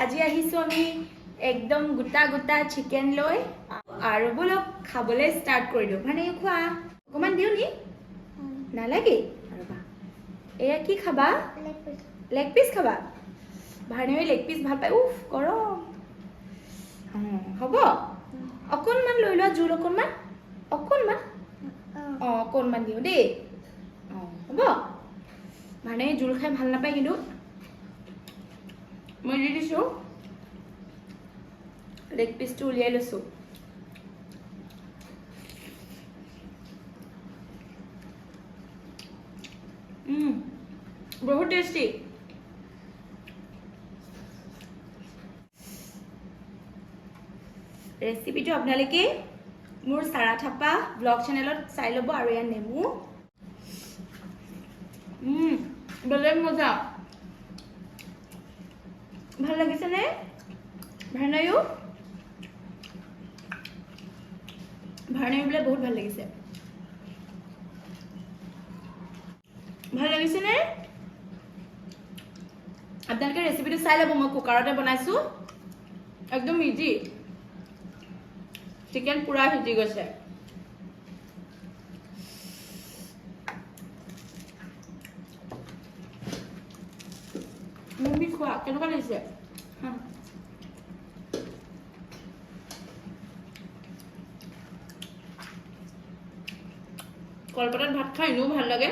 আজি আহিছো আমি একদম গোটা গোটা চিকেন লৈ আৰু বলক খাবলৈ ষ্টাৰ্ট কৰিলো মানে খোৱা অকমান দিও নি নালাগে ৰবা এয়া কি খাবা লেগ পিস খাবা ভাৰণে লেগ পিস ভাল পাই উফ গৰম হ'ব অকণমান লৈ লোৱা জোল অকণমান অকণমান দিওঁ দেই হ'ব মানে জোল খাই ভাল নাপায় কিন্তু মই দি দিছোঁ লেগ পিচটো উলিয়াই লৈছোঁ বহুত টেষ্টি ৰেচিপিটো আপোনালোকে মোৰ সাৰা থাপা ব্লগ চেনেলত চাই ল'ব আৰু ইয়াৰ নেমু বেলেগ মজা ভাল লাগিছেনে ভাৰণায়ো বোলে বহুত ভাল লাগিছে ভাল লাগিছেনে আপোনালোকে ৰেচিপিটো চাই ল'ব মই কুকাৰতে বনাইছোঁ একদম ইজি চিকেন পুৰা সিজি গৈছে মুভি খোৱা কেনেকুৱা লাগিছে কলপাতত ভাত খাই এনেও ভাল লাগে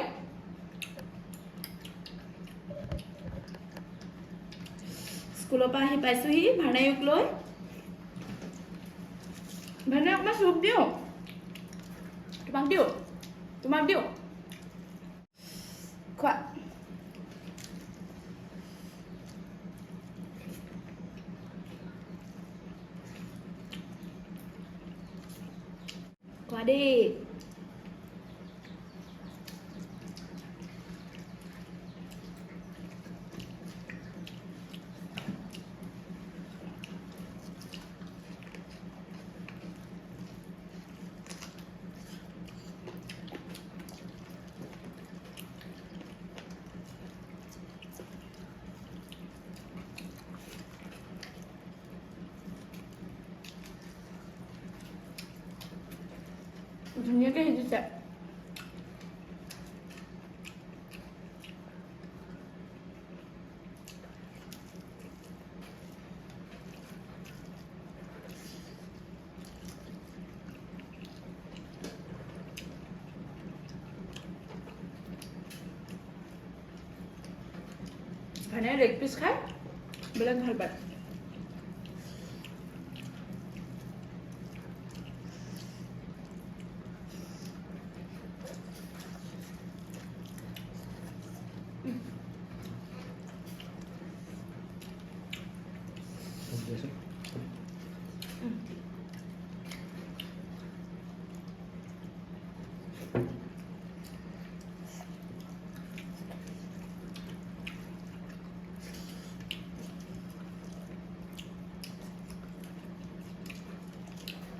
স্কুলৰ পৰা আহি পাইছোহি ভাৰণায়ুক লৈ ভাৰণায়ুক অকণমান চুপ দিওঁ তোমাক দিওঁ খোৱা খোৱা দেই ধুনীয়াকৈ সিজিছে ভাৰণায়ে লেগ পিচ খাই বেলেগ ভাল পায়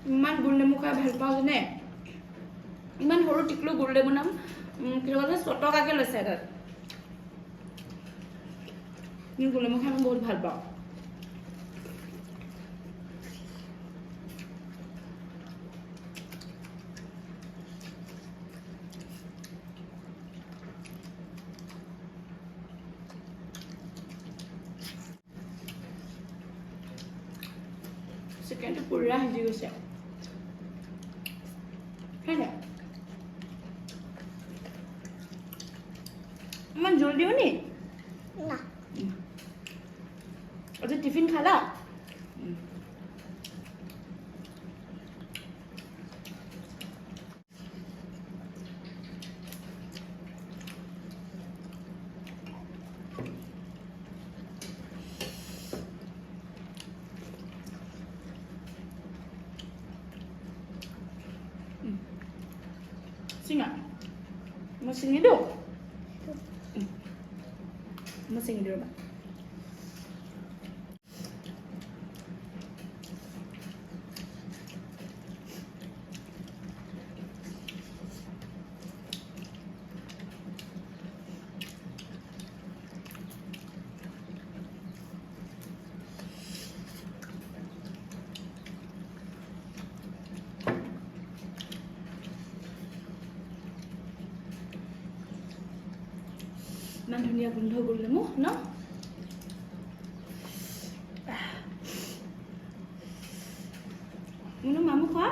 ইমান গোল নেমু খাই ভাল পাওঁ যেনে ইমান সৰু টিকলো গোল নেমু নাম কিবা চটকাকে লৈছে তাত গোল নেমু খাই মই বহুত ভাল পাওঁ চিকেনটো পুৰা সিজি গৈছে হয়নে ইমান জোল দিওঁ নি না আজি টিফিন খালা Singa. Mau sini dulu. Mau sini dulu, Pak. ইমান ধুনীয়া গোন্ধ গোল নেমু ন মুনু মামু খোৱা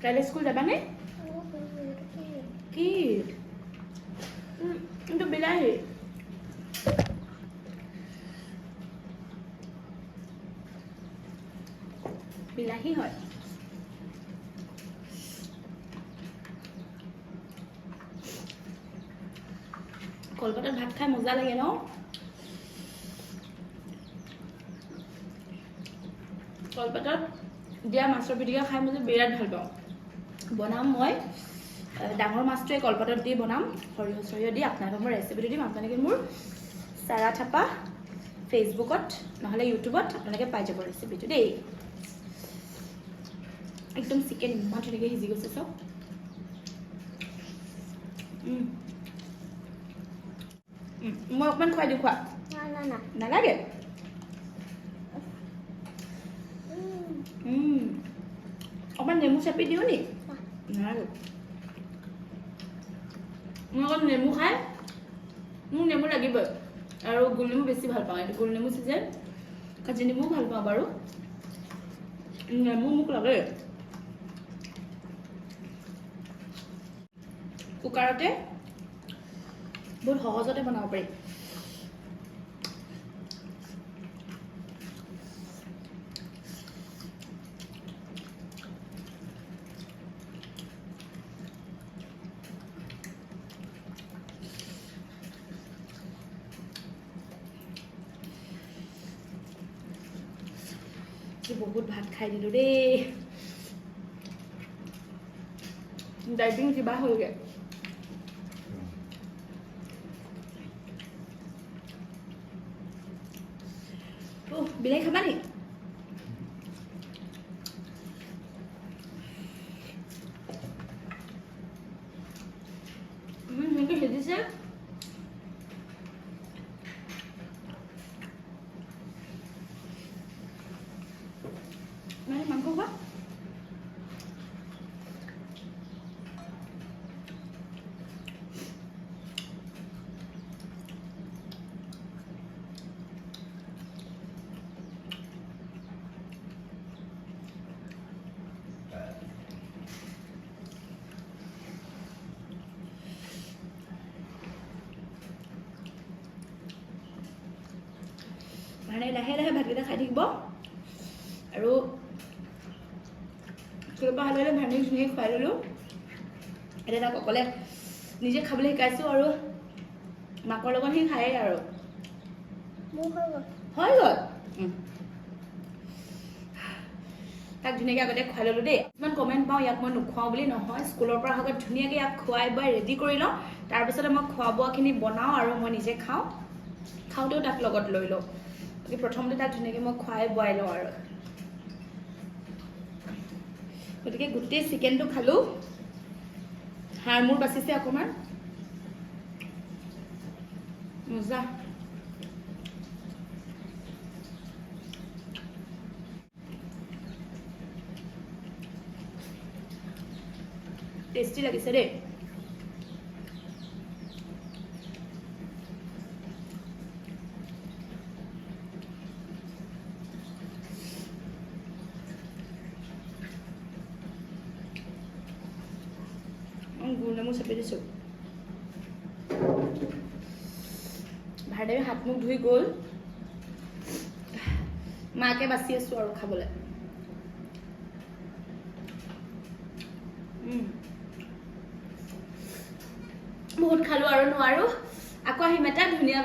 কাইলৈ স্কুল যাবানে কি কিন্তু বিলাহী বিলাহী হয় কলপাতত ভাত খাই মজা লাগে ন কলপাতত দিয়া মাছৰ পিটিকা খাই মই বিৰাট ভাল পাওঁ বনাম মই ডাঙৰ মাছটোৱে কলপাতত দি বনাম সৰিয়হ সৰিয়হ দি আপোনালোকক মই ৰেচিপিটো দিম আপোনালোকে মোৰ চাৰা থাপা ফেচবুকত নহ'লে ইউটিউবত আপোনালোকে পাই যাব ৰেচিপিটো দেই একদম চিকেন ইমান ধুনীয়াকৈ সিজি গৈছে চাওক মই অকণমান খুৱাই দিওঁ খোৱা নালাগে অকণমান নেমু চেপি দিওঁ নি নালাগে মই অকণ নেমু খাই মোক নেমু লাগিবই আৰু গোল নেমু বেছি ভাল পাওঁ এইটো গোল নেমু চিজন কাজি নেমুও ভাল পাওঁ বাৰু নেমু মোক লাগে কুকাৰতে বহুত সহজতে বনাব পাৰি বহুত ভাত খাই দিলো দেই ডাইটিং কিবা হ'লগে বিলাহী খাবা নি ধুনীয়াকৈ সিজিছে মানে মাংস খোৱা মানে লাহে লাহে ভাতকেইটা খাই থাকিব আৰু স্কুলৰ পৰা অহালৈ ভাত ধুনীয়াকৈ খুৱাই ল'লোঁ এতিয়া তাক অকলে নিজে খাবলৈ শিকাইছোঁ আৰু মাকৰ লগত সি খায়েই আৰু হৈ গ'ল তাক ধুনীয়াকৈ আগতে খুৱাই ল'লোঁ দেই কিছুমান কমেণ্ট পাওঁ ইয়াক মই নোখুৱাওঁ বুলি নহয় স্কুলৰ পৰা অহাৰ আগত ধুনীয়াকৈ ইয়াক খুৱাই বোৱাই ৰেডি কৰি লওঁ তাৰপিছতে মই খোৱা বোৱাখিনি বনাওঁ আৰু মই নিজে খাওঁ খাওঁতেও তাক লগত লৈ লওঁ প্ৰথমতে তাক ধুনীয়াকৈ মই খুৱাই বোৱাই লওঁ আৰু গতিকে গোটেই চিকেনটো খালোঁ হাড় মূৰ বাচিছে অকণমান মজা টেষ্টি লাগিছে দেই গোল নেমু চেপি দিছোঁ ভাৰদেৱে হাত মুখ ধুই গ'ল মাকে বাচি আছোঁ আৰু খাবলৈ বহুত খালোঁ আৰু নোৱাৰোঁ আকৌ আহিম এটা ধুনীয়া